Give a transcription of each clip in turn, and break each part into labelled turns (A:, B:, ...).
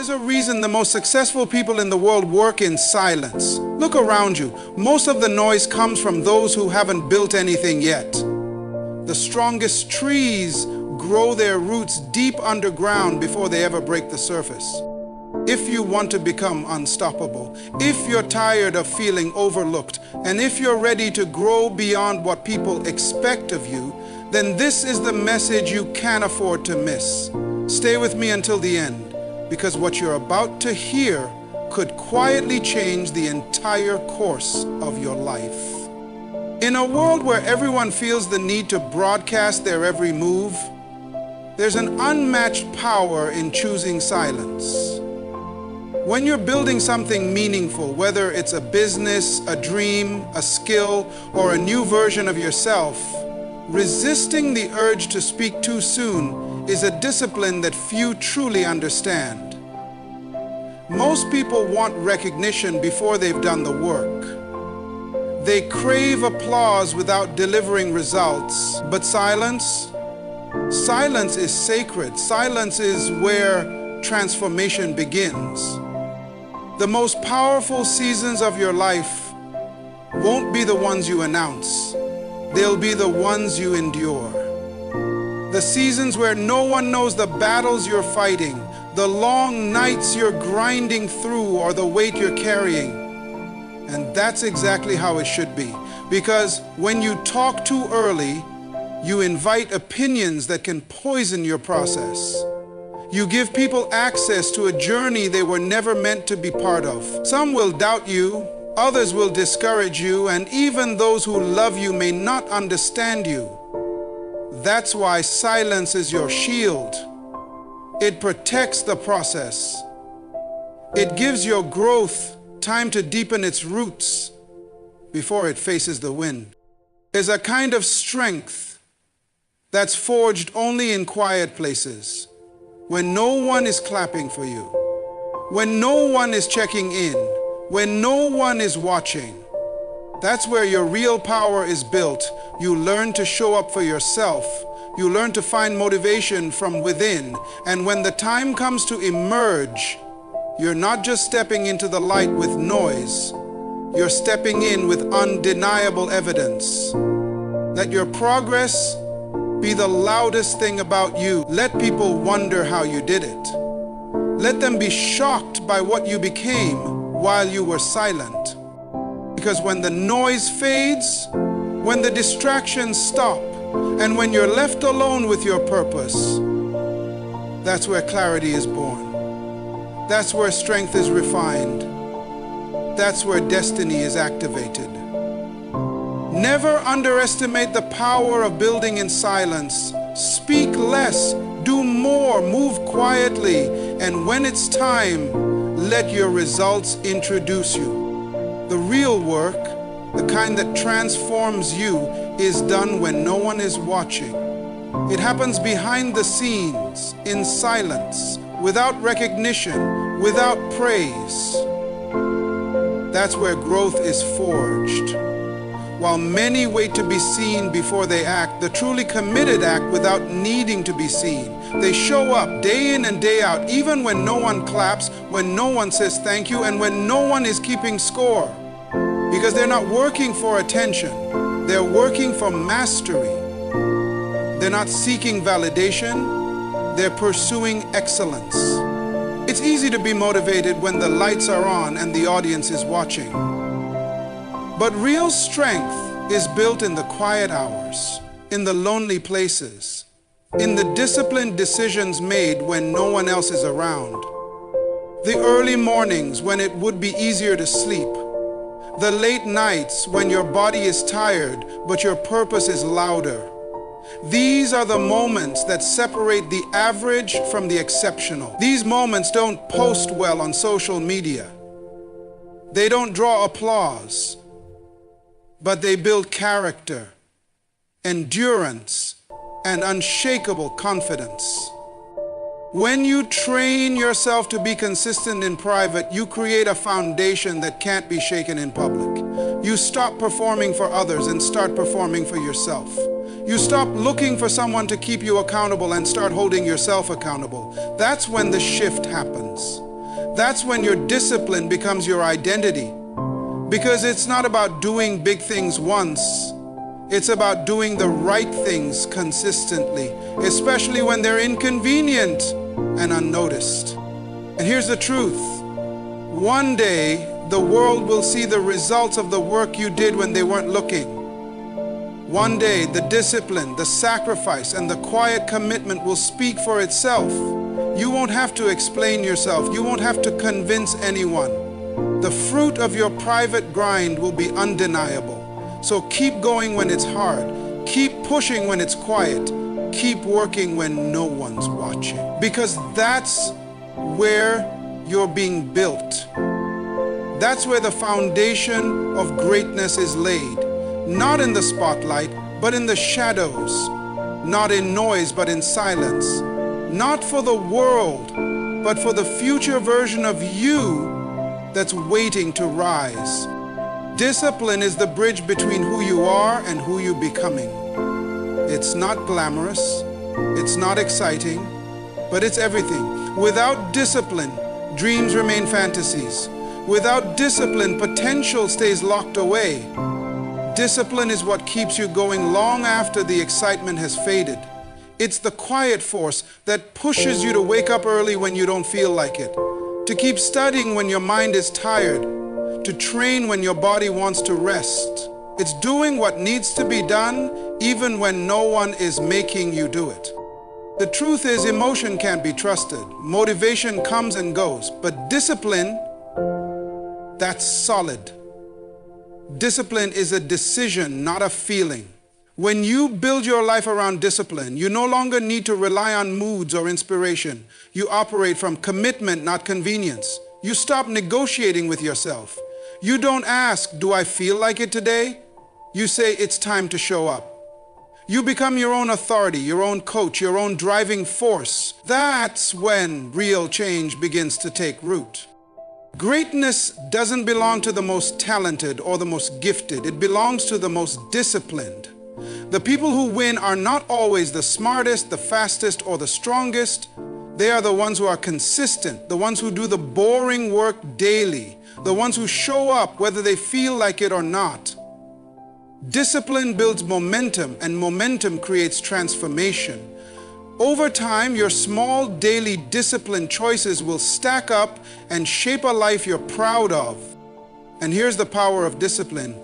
A: There's a reason the most successful people in the world work in silence. Look around you. Most of the noise comes from those who haven't built anything yet. The strongest trees grow their roots deep underground before they ever break the surface. If you want to become unstoppable, if you're tired of feeling overlooked, and if you're ready to grow beyond what people expect of you, then this is the message you can't afford to miss. Stay with me until the end, because what you're about to hear could quietly change the entire course of your life. In a world where everyone feels the need to broadcast their every move, there's an unmatched power in choosing silence. When you're building something meaningful, whether it's a business, a dream, a skill, or a new version of yourself, resisting the urge to speak too soon is a discipline that few truly understand. Most people want recognition before they've done the work. They crave applause without delivering results. But silence is sacred. Silence is where transformation begins. The most powerful seasons of your life won't be the ones you announce. They'll be the ones you endure. The seasons where no one knows the battles you're fighting, the long nights you're grinding through, or the weight you're carrying. And that's exactly how it should be. Because when you talk too early, you invite opinions that can poison your process. You give people access to a journey they were never meant to be part of. Some will doubt you, others will discourage you, and even those who love you may not understand you. That's why silence is your shield. It protects the process. It gives your growth time to deepen its roots before it faces the wind. There's a kind of strength that's forged only in quiet places. When no one is clapping for you, when no one is checking in, when no one is watching, that's where your real power is built. You learn to show up for yourself. You learn to find motivation from within. And when the time comes to emerge, you're not just stepping into the light with noise. You're stepping in with undeniable evidence. Let your progress be the loudest thing about you. Let people wonder how you did it. Let them be shocked by what you became while you were silent. Because when the noise fades, when the distractions stop, and when you're left alone with your purpose, that's where clarity is born. That's where strength is refined. That's where destiny is activated. Never underestimate the power of building in silence. Speak less, do more, move quietly, and when it's time, let your results introduce you. The real work, the kind that transforms you, is done when no one is watching. It happens behind the scenes, in silence, without recognition, without praise. That's where growth is forged. While many wait to be seen before they act, the truly committed act without needing to be seen. They show up day in and day out, even when no one claps, when no one says thank you, and when no one is keeping score. Because they're not working for attention, they're working for mastery. They're not seeking validation, they're pursuing excellence. It's easy to be motivated when the lights are on and the audience is watching. But real strength is built in the quiet hours, in the lonely places, in the disciplined decisions made when no one else is around. The early mornings when it would be easier to sleep. The late nights when your body is tired, but your purpose is louder. These are the moments that separate the average from the exceptional. These moments don't post well on social media. They don't draw applause. But they build character, endurance, and unshakable confidence. When you train yourself to be consistent in private, you create a foundation that can't be shaken in public. You stop performing for others and start performing for yourself. You stop looking for someone to keep you accountable and start holding yourself accountable. That's when the shift happens. That's when your discipline becomes your identity. Because it's not about doing big things once. It's about doing the right things consistently, especially when they're inconvenient and unnoticed. And here's the truth. One day, the world will see the results of the work you did when they weren't looking. One day, the discipline, the sacrifice, and the quiet commitment will speak for itself. You won't have to explain yourself. You won't have to convince anyone. The fruit of your private grind will be undeniable. So keep going when it's hard. Keep pushing when it's quiet. Keep working when no one's watching. Because that's where you're being built. That's where the foundation of greatness is laid. Not in the spotlight, but in the shadows. Not in noise, but in silence. Not for the world, but for the future version of you that's waiting to rise. Discipline is the bridge between who you are and who you're becoming. It's not glamorous, it's not exciting, but it's everything. Without discipline, dreams remain fantasies. Without discipline, potential stays locked away. Discipline is what keeps you going long after the excitement has faded. It's the quiet force that pushes you to wake up early when you don't feel like it, to keep studying when your mind is tired, to train when your body wants to rest. It's doing what needs to be done even when no one is making you do it. The truth is, emotion can't be trusted. Motivation comes and goes, but discipline, that's solid. Discipline is a decision, not a feeling. When you build your life around discipline, you no longer need to rely on moods or inspiration. You operate from commitment, not convenience. You stop negotiating with yourself. You don't ask, do I feel like it today? You say, it's time to show up. You become your own authority, your own coach, your own driving force. That's when real change begins to take root. Greatness doesn't belong to the most talented or the most gifted. It belongs to the most disciplined. The people who win are not always the smartest, the fastest, or the strongest. They are the ones who are consistent, the ones who do the boring work daily, the ones who show up whether they feel like it or not. Discipline builds momentum, and momentum creates transformation. Over time, your small daily discipline choices will stack up and shape a life you're proud of. And here's the power of discipline.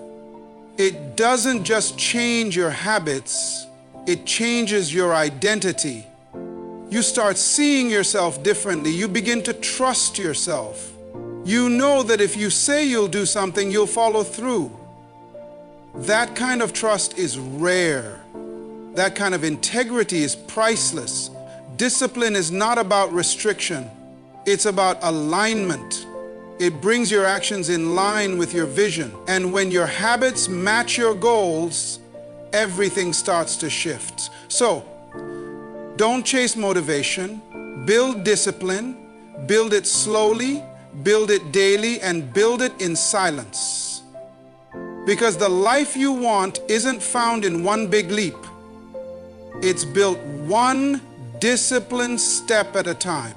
A: It doesn't just change your habits, it changes your identity. You start seeing yourself differently. You begin to trust yourself. You know that if you say you'll do something, you'll follow through. That kind of trust is rare. That kind of integrity is priceless. Discipline is not about restriction. It's about alignment. It brings your actions in line with your vision. And when your habits match your goals, everything starts to shift. So, don't chase motivation. Build discipline. Build it slowly. Build it daily. And build it in silence. Because the life you want isn't found in one big leap. It's built one disciplined step at a time.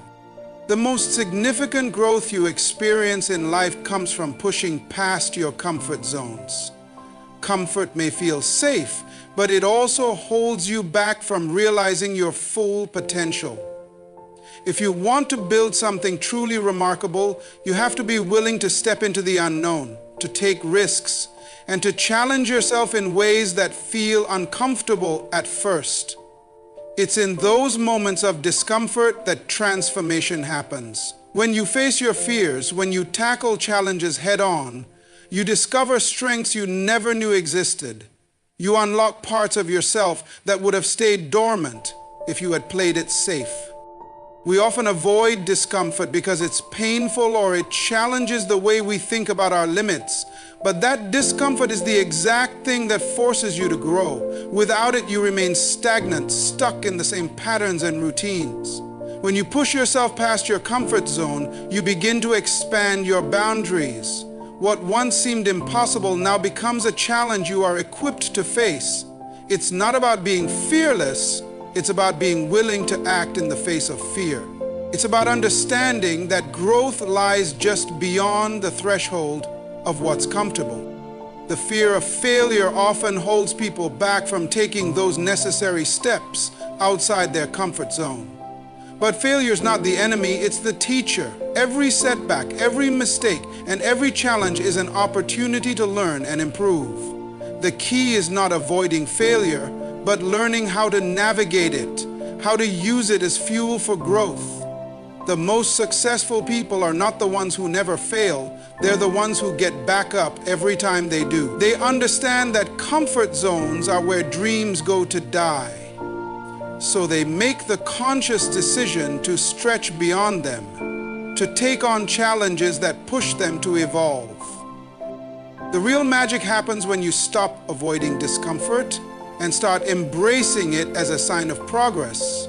A: The most significant growth you experience in life comes from pushing past your comfort zones. Comfort may feel safe, but it also holds you back from realizing your full potential. If you want to build something truly remarkable, you have to be willing to step into the unknown, to take risks, and to challenge yourself in ways that feel uncomfortable at first. It's in those moments of discomfort that transformation happens. When you face your fears, when you tackle challenges head-on, you discover strengths you never knew existed. You unlock parts of yourself that would have stayed dormant if you had played it safe. We often avoid discomfort because it's painful or it challenges the way we think about our limits. But that discomfort is the exact thing that forces you to grow. Without it, you remain stagnant, stuck in the same patterns and routines. When you push yourself past your comfort zone, you begin to expand your boundaries. What once seemed impossible now becomes a challenge you are equipped to face. It's not about being fearless. It's about being willing to act in the face of fear. It's about understanding that growth lies just beyond the threshold of what's comfortable. The fear of failure often holds people back from taking those necessary steps outside their comfort zone. But failure is not the enemy, it's the teacher. Every setback, every mistake, and every challenge is an opportunity to learn and improve. The key is not avoiding failure, but learning how to navigate it, how to use it as fuel for growth. The most successful people are not the ones who never fail, they're the ones who get back up every time they do. They understand that comfort zones are where dreams go to die. So they make the conscious decision to stretch beyond them, to take on challenges that push them to evolve. The real magic happens when you stop avoiding discomfort and start embracing it as a sign of progress.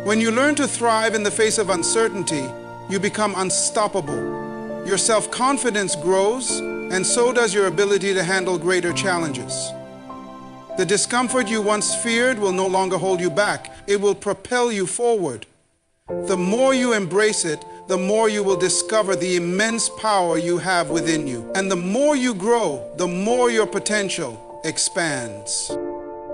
A: When you learn to thrive in the face of uncertainty, you become unstoppable. Your self-confidence grows, and so does your ability to handle greater challenges. The discomfort you once feared will no longer hold you back. It will propel you forward. The more you embrace it, the more you will discover the immense power you have within you. And the more you grow, the more your potential expands.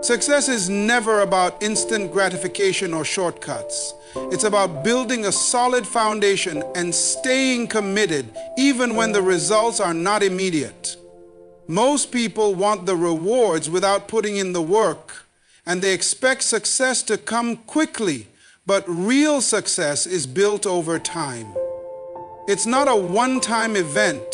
A: Success is never about instant gratification or shortcuts. It's about building a solid foundation and staying committed even when the results are not immediate. Most people want the rewards without putting in the work, and they expect success to come quickly, but real success is built over time. It's not a one-time event,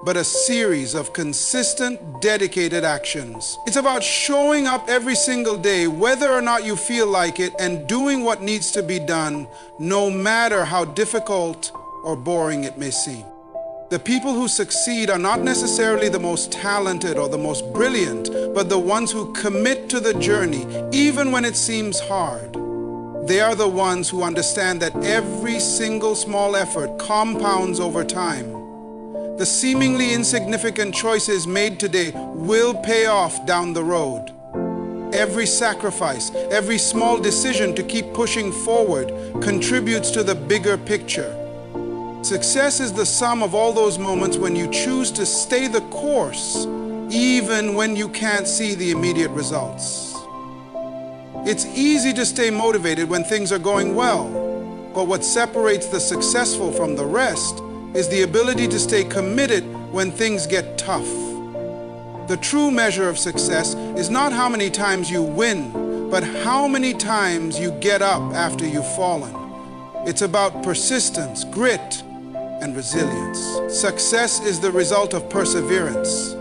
A: but a series of consistent, dedicated actions. It's about showing up every single day, whether or not you feel like it, and doing what needs to be done, no matter how difficult or boring it may seem. The people who succeed are not necessarily the most talented or the most brilliant, but the ones who commit to the journey, even when it seems hard. They are the ones who understand that every single small effort compounds over time. The seemingly insignificant choices made today will pay off down the road. Every sacrifice, every small decision to keep pushing forward contributes to the bigger picture. Success is the sum of all those moments when you choose to stay the course, even when you can't see the immediate results. It's easy to stay motivated when things are going well, but what separates the successful from the rest is the ability to stay committed when things get tough. The true measure of success is not how many times you win, but how many times you get up after you've fallen. It's about persistence, grit, and resilience. Success is the result of perseverance,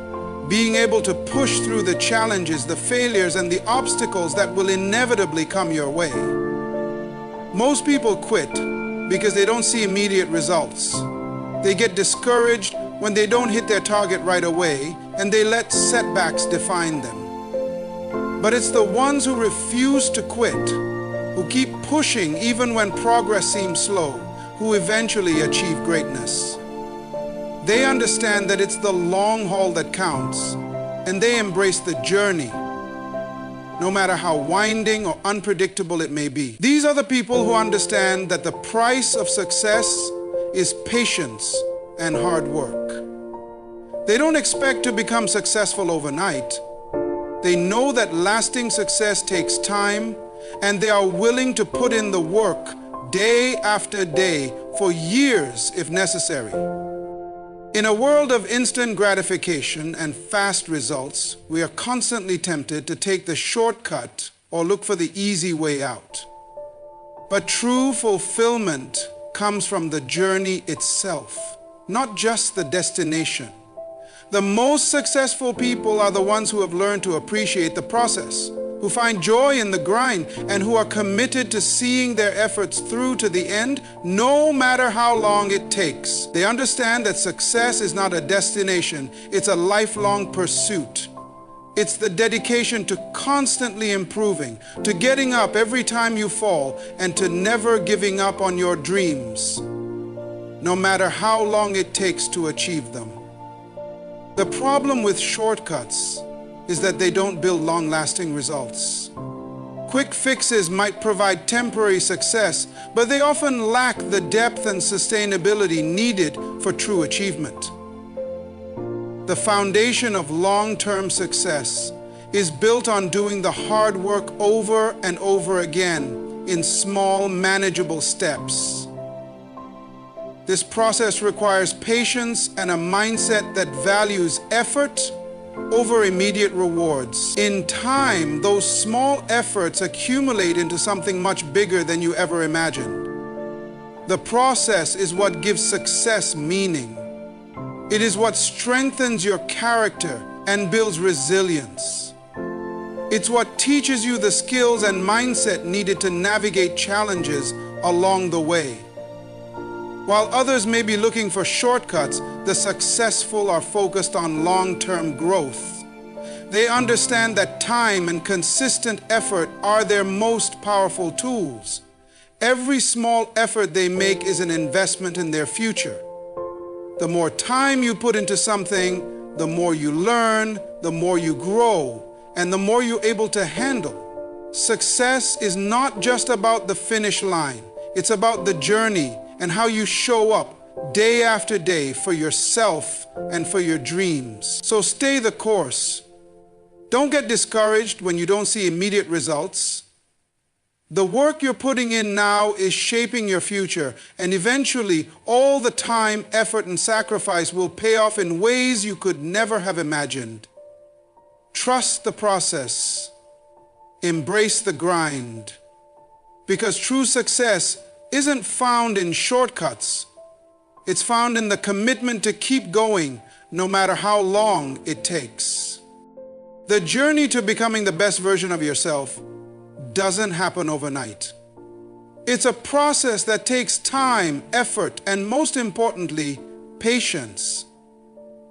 A: being able to push through the challenges, the failures, and the obstacles that will inevitably come your way. Most people quit because they don't see immediate results. They get discouraged when they don't hit their target right away, and they let setbacks define them. But it's the ones who refuse to quit, who keep pushing even when progress seems slow, who eventually achieve greatness. They understand that it's the long haul that counts, and they embrace the journey, no matter how winding or unpredictable it may be. These are the people who understand that the price of success is patience and hard work. They don't expect to become successful overnight. They know that lasting success takes time, and they are willing to put in the work day after day for years if necessary. In a world of instant gratification and fast results, we are constantly tempted to take the shortcut or look for the easy way out. But true fulfillment comes from the journey itself, not just the destination. The most successful people are the ones who have learned to appreciate the process, who find joy in the grind, and who are committed to seeing their efforts through to the end, no matter how long it takes. They understand that success is not a destination, it's a lifelong pursuit. It's the dedication to constantly improving, to getting up every time you fall, and to never giving up on your dreams, no matter how long it takes to achieve them. The problem with shortcuts is that they don't build long-lasting results. Quick fixes might provide temporary success, but they often lack the depth and sustainability needed for true achievement. The foundation of long-term success is built on doing the hard work over and over again in small, manageable steps. This process requires patience and a mindset that values effort over immediate rewards. In time, those small efforts accumulate into something much bigger than you ever imagined. The process is what gives success meaning. It is what strengthens your character and builds resilience. It's what teaches you the skills and mindset needed to navigate challenges along the way. While others may be looking for shortcuts, the successful are focused on long-term growth. They understand that time and consistent effort are their most powerful tools. Every small effort they make is an investment in their future. The more time you put into something, the more you learn, the more you grow, and the more you're able to handle. Success is not just about the finish line. It's about the journey and how you show up day after day for yourself and for your dreams. So stay the course. Don't get discouraged when you don't see immediate results. The work you're putting in now is shaping your future, and eventually all the time, effort, and sacrifice will pay off in ways you could never have imagined. Trust the process. Embrace the grind. Because true success isn't found in shortcuts. It's found in the commitment to keep going, no matter how long it takes. The journey to becoming the best version of yourself doesn't happen overnight. It's a process that takes time, effort, and most importantly, patience.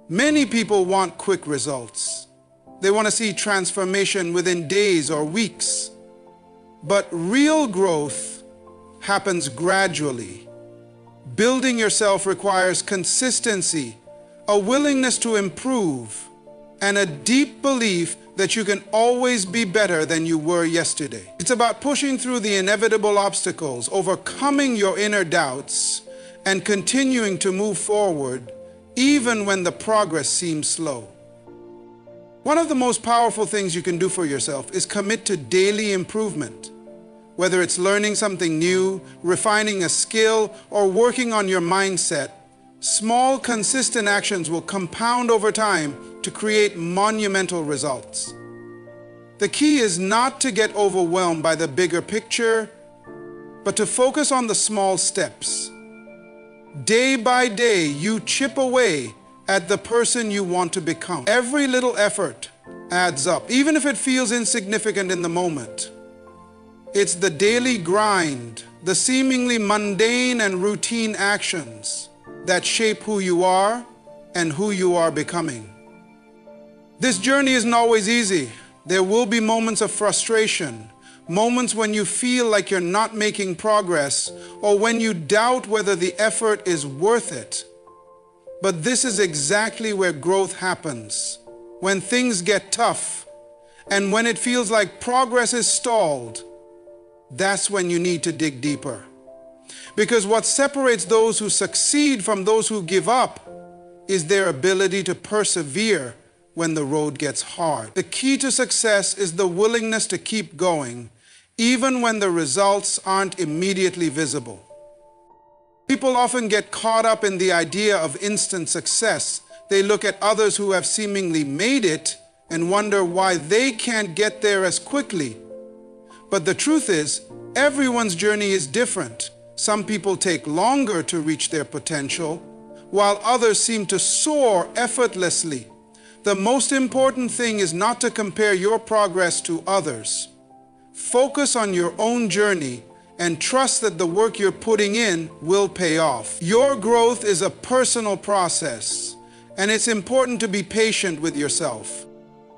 A: Many people want quick results. They want to see transformation within days or weeks. But real growth happens gradually. Building yourself requires consistency, a willingness to improve, and a deep belief that you can always be better than you were yesterday. It's about pushing through the inevitable obstacles, overcoming your inner doubts, and continuing to move forward even when the progress seems slow. One of the most powerful things you can do for yourself is commit to daily improvement. Whether it's learning something new, refining a skill, or working on your mindset, small, consistent actions will compound over time to create monumental results. The key is not to get overwhelmed by the bigger picture, but to focus on the small steps. Day by day, you chip away at the person you want to become. Every little effort adds up, even if it feels insignificant in the moment. It's the daily grind, the seemingly mundane and routine actions that shape who you are and who you are becoming. This journey isn't always easy. There will be moments of frustration, moments when you feel like you're not making progress, or when you doubt whether the effort is worth it. But this is exactly where growth happens. When things get tough, and when it feels like progress is stalled, that's when you need to dig deeper. Because what separates those who succeed from those who give up is their ability to persevere when the road gets hard. The key to success is the willingness to keep going, even when the results aren't immediately visible. People often get caught up in the idea of instant success. They look at others who have seemingly made it and wonder why they can't get there as quickly. But the truth is, everyone's journey is different. Some people take longer to reach their potential, while others seem to soar effortlessly. The most important thing is not to compare your progress to others. Focus on your own journey and trust that the work you're putting in will pay off. Your growth is a personal process, and it's important to be patient with yourself.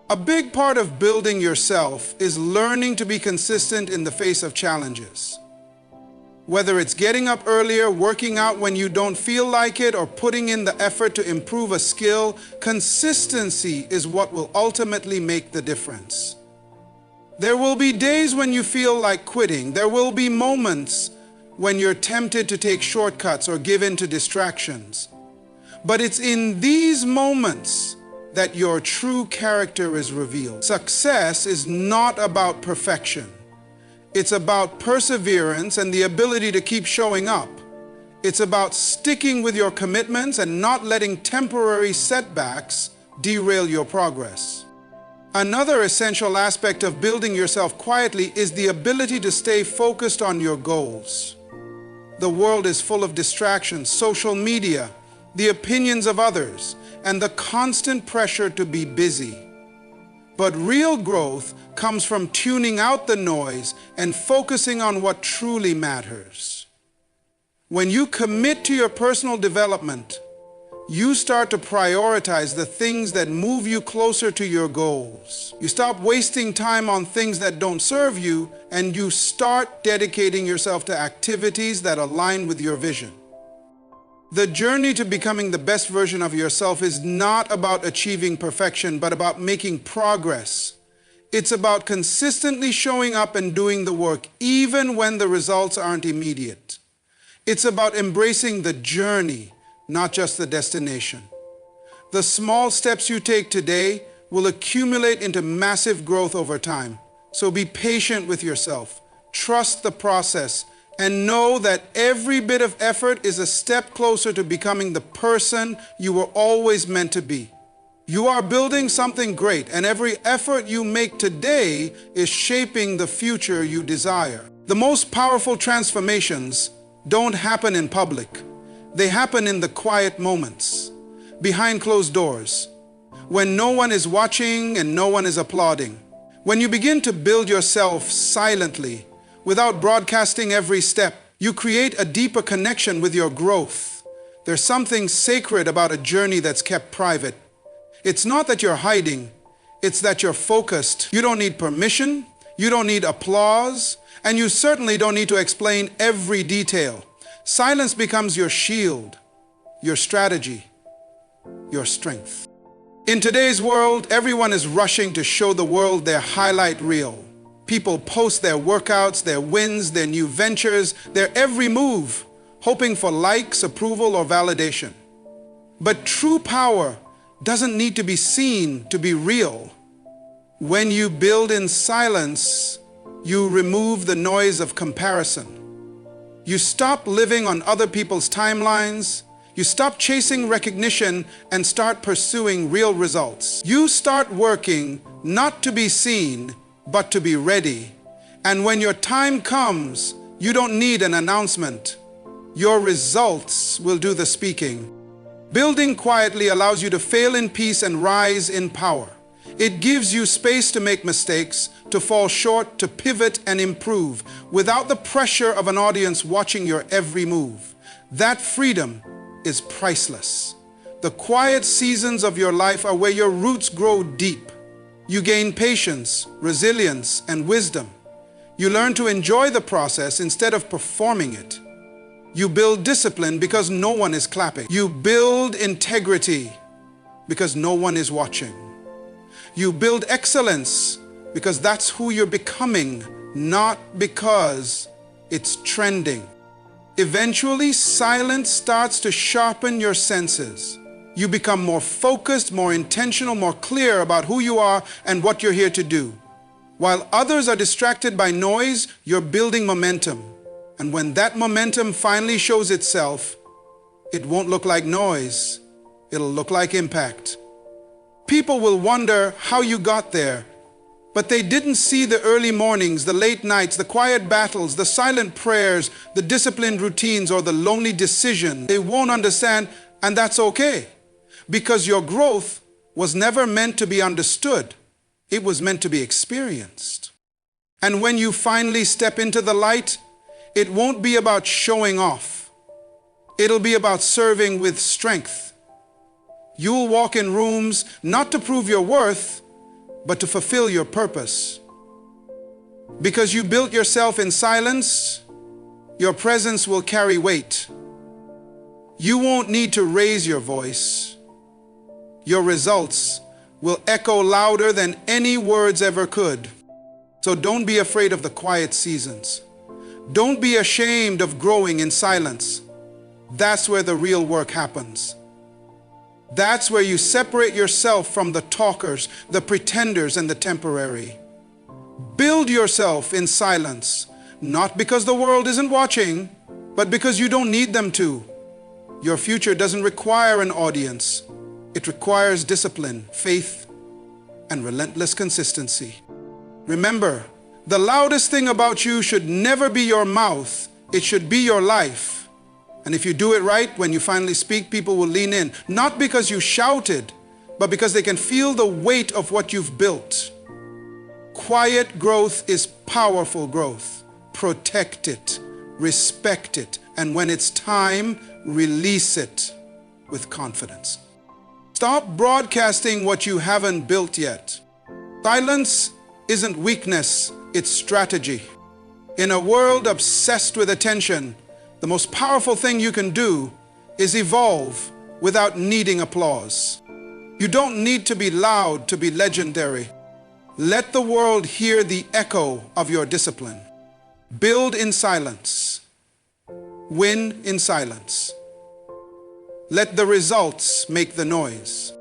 A: A big part of building yourself is learning to be consistent in the face of challenges. Whether it's getting up earlier, working out when you don't feel like it, or putting in the effort to improve a skill, consistency is what will ultimately make the difference. There will be days when you feel like quitting. There will be moments when you're tempted to take shortcuts or give in to distractions. But it's in these moments that your true character is revealed. Success is not about perfection. It's about perseverance and the ability to keep showing up. It's about sticking with your commitments and not letting temporary setbacks derail your progress. Another essential aspect of building yourself quietly is the ability to stay focused on your goals. The world is full of distractions, social media, the opinions of others, and the constant pressure to be busy. But real growth comes from tuning out the noise and focusing on what truly matters. When you commit to your personal development, you start to prioritize the things that move you closer to your goals. You stop wasting time on things that don't serve you, and you start dedicating yourself to activities that align with your vision. The journey to becoming the best version of yourself is not about achieving perfection, but about making progress. It's about consistently showing up and doing the work, even when the results aren't immediate. It's about embracing the journey, not just the destination. The small steps you take today will accumulate into massive growth over time. So be patient with yourself, trust the process, and know that every bit of effort is a step closer to becoming the person you were always meant to be. You are building something great, and every effort you make today is shaping the future you desire. The most powerful transformations don't happen in public. They happen in the quiet moments, behind closed doors, when no one is watching and no one is applauding. When you begin to build yourself silently, without broadcasting every step, you create a deeper connection with your growth. There's something sacred about a journey that's kept private. It's not that you're hiding, it's that you're focused. You don't need permission, you don't need applause, and you certainly don't need to explain every detail. Silence becomes your shield, your strategy, your strength. In today's world, everyone is rushing to show the world their highlight reel. People post their workouts, their wins, their new ventures, their every move, hoping for likes, approval, or validation. But true power doesn't need to be seen to be real. When you build in silence, you remove the noise of comparison. You stop living on other people's timelines. You stop chasing recognition and start pursuing real results. You start working not to be seen, but to be ready. And when your time comes, you don't need an announcement. Your results will do the speaking. Building quietly allows you to fail in peace and rise in power. It gives you space to make mistakes, to fall short, to pivot and improve, without the pressure of an audience watching your every move. That freedom is priceless. The quiet seasons of your life are where your roots grow deep. You gain patience, resilience, and wisdom. You learn to enjoy the process instead of performing it. You build discipline because no one is clapping. You build integrity because no one is watching. You build excellence because that's who you're becoming, not because it's trending. Eventually, silence starts to sharpen your senses. You become more focused, more intentional, more clear about who you are and what you're here to do. While others are distracted by noise, you're building momentum. And when that momentum finally shows itself, it won't look like noise, it'll look like impact. People will wonder how you got there, but they didn't see the early mornings, the late nights, the quiet battles, the silent prayers, the disciplined routines, or the lonely decisions. They won't understand, and that's okay. Because your growth was never meant to be understood. It was meant to be experienced. And when you finally step into the light, it won't be about showing off. It'll be about serving with strength. You'll walk in rooms not to prove your worth, but to fulfill your purpose. Because you built yourself in silence, your presence will carry weight. You won't need to raise your voice. Your results will echo louder than any words ever could. So don't be afraid of the quiet seasons. Don't be ashamed of growing in silence. That's where the real work happens. That's where you separate yourself from the talkers, the pretenders, and the temporary. Build yourself in silence, not because the world isn't watching, but because you don't need them to. Your future doesn't require an audience. It requires discipline, faith, and relentless consistency. Remember, the loudest thing about you should never be your mouth. It should be your life. And if you do it right, when you finally speak, people will lean in, not because you shouted, but because they can feel the weight of what you've built. Quiet growth is powerful growth. Protect it, respect it, and when it's time, release it with confidence. Stop broadcasting what you haven't built yet. Silence isn't weakness, it's strategy. In a world obsessed with attention, the most powerful thing you can do is evolve without needing applause. You don't need to be loud to be legendary. Let the world hear the echo of your discipline. Build in silence. Win in silence. Let the results make the noise.